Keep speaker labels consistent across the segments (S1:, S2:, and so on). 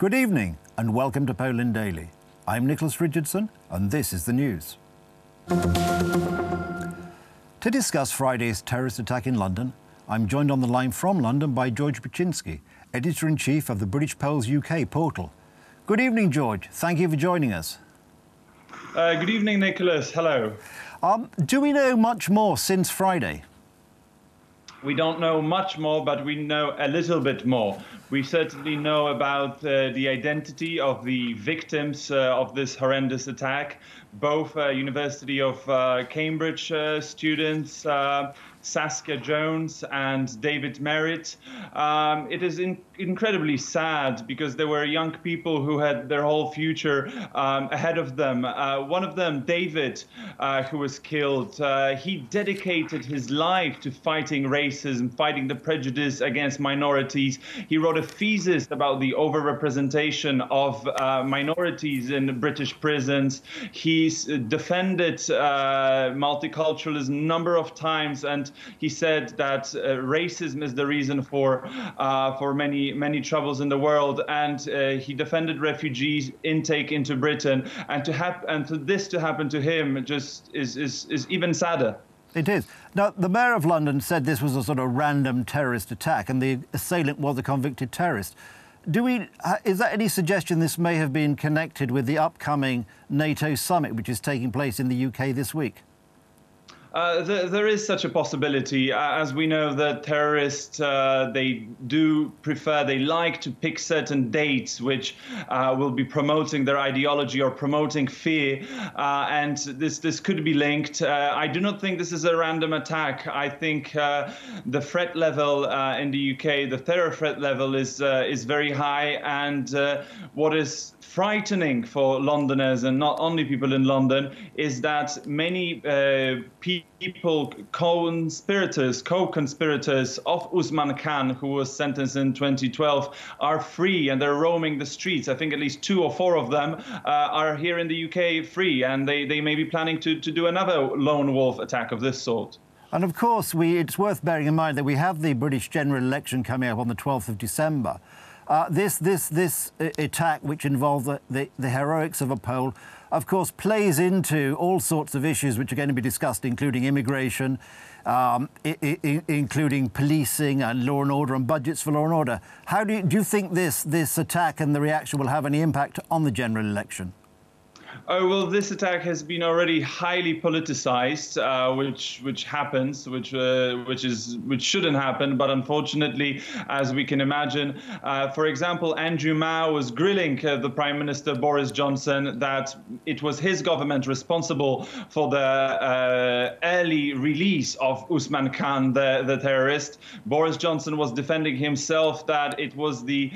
S1: Good evening and welcome to Poland Daily. I'm Nicholas Richardson and this is the news. To discuss Friday's terrorist attack in London, I'm joined on the line from London by Grzegorz Byczynski, Editor-in-Chief of the British Poles UK portal. Good evening, George. Thank you for joining us.
S2: Good evening, Nicholas. Hello.
S1: Do we know much more since Friday?
S2: We don't know much more, but we know a little bit more. We certainly know about the identity of the victims of this horrendous attack, both University of Cambridge students, Saskia Jones and David Merritt. It is incredibly sad because there were young people who had their whole future ahead of them. One of them, David, who was killed, he dedicated his life to fighting racism, fighting the prejudice against minorities. He wrote a thesis about the overrepresentation of minorities in British prisons. He's defended multiculturalism a number of times, and he said that racism is the reason for many troubles in the world, and he defended refugees intake into Britain, and for this to happen to him just is even sadder.
S1: It is. Now, the Mayor of London said this was a sort of random terrorist attack and the assailant was a convicted terrorist. Is there any suggestion this may have been connected with the upcoming NATO summit, which is taking place in the UK this week?
S2: There is such a possibility. As we know, the terrorists, they like to pick certain dates which will be promoting their ideology or promoting fear, and this could be linked. I do not think this is a random attack. I think the threat level in the UK, the terror threat level is very high, and what is frightening for Londoners, and not only people in London, is that many people, co-conspirators of Usman Khan, who was sentenced in 2012, are free and they're roaming the streets. I think at least 2 or 4 of them are here in the UK free, and they may be planning to do another lone wolf attack of this sort.
S1: And of course, it's worth bearing in mind that we have the British general election coming up on the 12th of December. This attack, which involves the heroics of a Pole, of course, plays into all sorts of issues which are going to be discussed, including immigration, including policing and law and order and budgets for law and order. How do you think this attack and the reaction will have any impact on the general election?
S2: Oh, well, this attack has been already highly politicized, which happens, which shouldn't happen, but unfortunately, as we can imagine, for example, Andrew Mao was grilling the Prime Minister Boris Johnson that it was his government responsible for the early release of Usman Khan, the terrorist. Boris Johnson was defending himself that it was the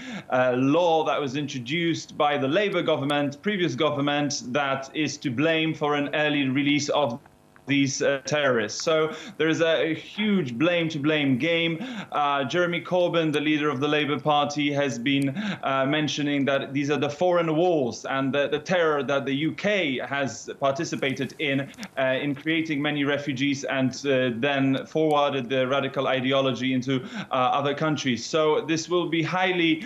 S2: law that was introduced by the Labour government, previous government, that is to blame for an early release of these terrorists. So there is a huge blame-to-blame game. Jeremy Corbyn, the leader of the Labour Party, has been mentioning that these are the foreign wars and the terror that the UK has participated in creating many refugees and then forwarded the radical ideology into other countries. So this will be highly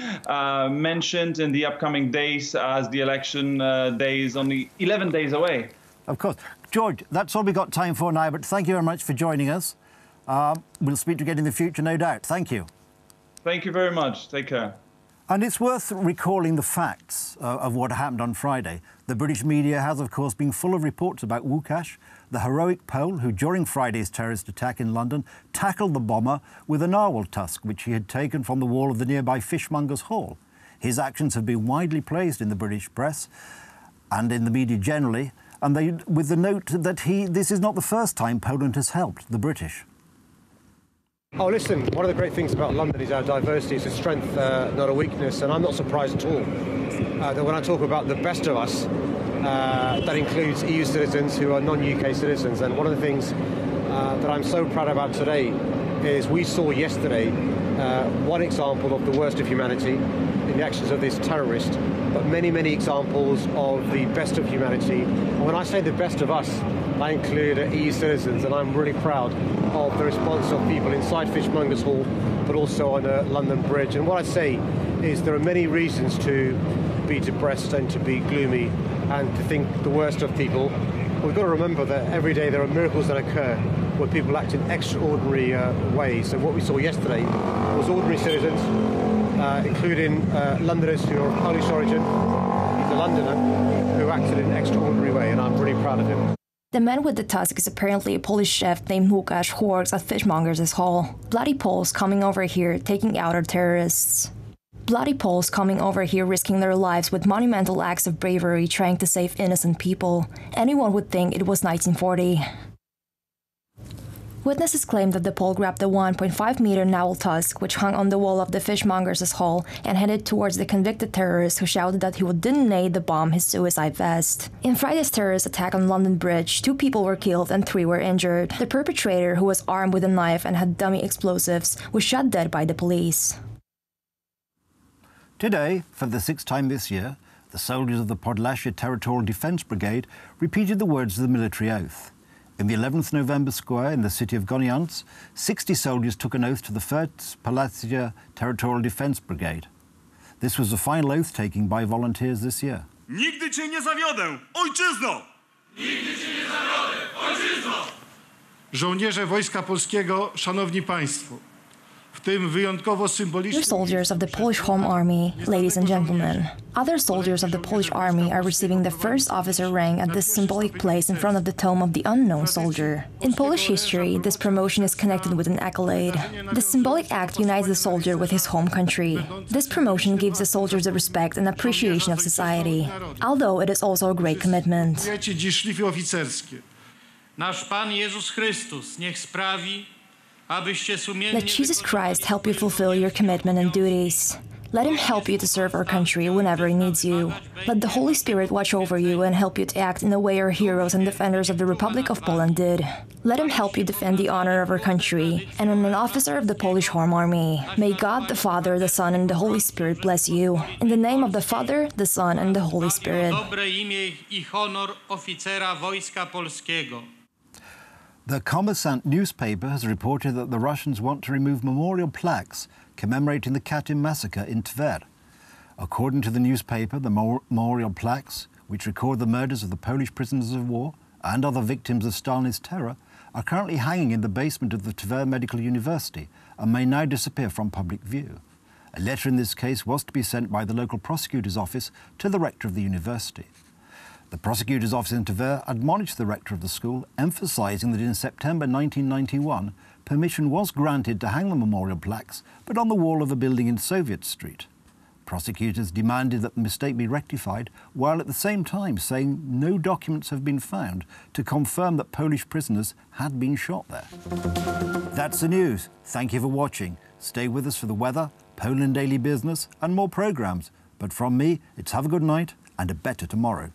S2: mentioned in the upcoming days, as the election day is only 11 days away.
S1: Of course. George, that's all we've got time for now, but thank you very much for joining us. We'll speak to you again in the future, no doubt. Thank you.
S2: Thank you very much. Take care.
S1: And it's worth recalling the facts of what happened on Friday. The British media has, of course, been full of reports about Łukasz, the heroic Pole who, during Friday's terrorist attack in London, tackled the bomber with a narwhal tusk, which he had taken from the wall of the nearby Fishmongers' Hall. His actions have been widely praised in the British press and in the media generally, and with the note that this is not the first time Poland has helped the British.
S3: Oh, listen, one of the great things about London is our diversity. It's a strength, not a weakness, and I'm not surprised at all that when I talk about the best of us, that includes EU citizens who are non-UK citizens. And one of the things that I'm so proud about today is we saw yesterday one example of the worst of humanity in the actions of this terrorist, but many, many examples of the best of humanity. And when I say the best of us, I include EU citizens, and I'm really proud of the response of people inside Fishmongers Hall, but also on London Bridge. And what I say is there are many reasons to be depressed and to be gloomy and to think the worst of people. We've got to remember that every day there are miracles that occur where people act in extraordinary ways. And what we saw yesterday was ordinary citizens, including Londoners who are of Polish origin. He's a Londoner who acted in an extraordinary way, and I'm really proud of him.
S4: The man with the tusk is apparently a Polish chef named Łukasz who works at Fishmongers Hall. Bloody Poles coming over here taking out our terrorists. Bloody Poles coming over here risking their lives with monumental acts of bravery trying to save innocent people. Anyone would think it was 1940. Witnesses claim that the Pole grabbed the 1.5-meter narwhal tusk, which hung on the wall of the Fishmongers' hall, and headed towards the convicted terrorist who shouted that he would detonate the bomb his suicide vest. In Friday's terrorist attack on London Bridge, 2 people were killed and 3 were injured. The perpetrator, who was armed with a knife and had dummy explosives, was shot dead by the police.
S1: Today, for the 6th time this year, the soldiers of the Podlasie Territorial Defence Brigade repeated the words of the military oath. In the 11th November Square in the city of Goniance, 60 soldiers took an oath to the 1st Podlasie Territorial Defence Brigade. This was the final oath-taking by volunteers this year.
S5: Nigdy cię nie zawiodę, ojczyzno! Nigdy cię nie zawiodę, ojczyzno! Żołnierze Wojska Polskiego, szanowni państwo, w tym wyjątkowo symbolicznym...
S4: Other soldiers of the Polish Home Army, ladies and gentlemen. Other soldiers of the Polish Army are receiving the first officer rank at this symbolic place in front of the tomb of the unknown soldier. In Polish history, this promotion is connected with an accolade. The symbolic act unites the soldier with his home country. This promotion gives the soldiers the respect and appreciation of society, although it is also a great commitment.
S6: Nasz Pan Jezus Chrystus niech sprawi, abyście sumiennie...
S4: Let Jesus Christ help you fulfill your commitment and duties. Let Him help you to serve our country whenever He needs you. Let the Holy Spirit watch over you and help you to act in the way our heroes and defenders of the Republic of Poland did. Let Him help you defend the honor of our country and an officer of the Polish Home Army. May God, the Father, the Son, and the Holy Spirit bless you. In the name of the Father, the Son, and the Holy Spirit.
S6: Dobre imię I honor oficera Wojska Polskiego.
S1: The Kommersant newspaper has reported that the Russians want to remove memorial plaques commemorating the Katyn massacre in Tver. According to the newspaper, the memorial plaques, which record the murders of the Polish prisoners of war and other victims of Stalinist terror, are currently hanging in the basement of the Tver Medical University and may now disappear from public view. A letter in this case was to be sent by the local prosecutor's office to the rector of the university. The prosecutor's office in Tver admonished the rector of the school, emphasising that in September 1991, permission was granted to hang the memorial plaques, but on the wall of a building in Soviet Street. Prosecutors demanded that the mistake be rectified, while at the same time saying no documents have been found to confirm that Polish prisoners had been shot there. That's the news. Thank you for watching. Stay with us for the weather, Poland Daily Business and more programmes. But from me, it's have a good night and a better tomorrow.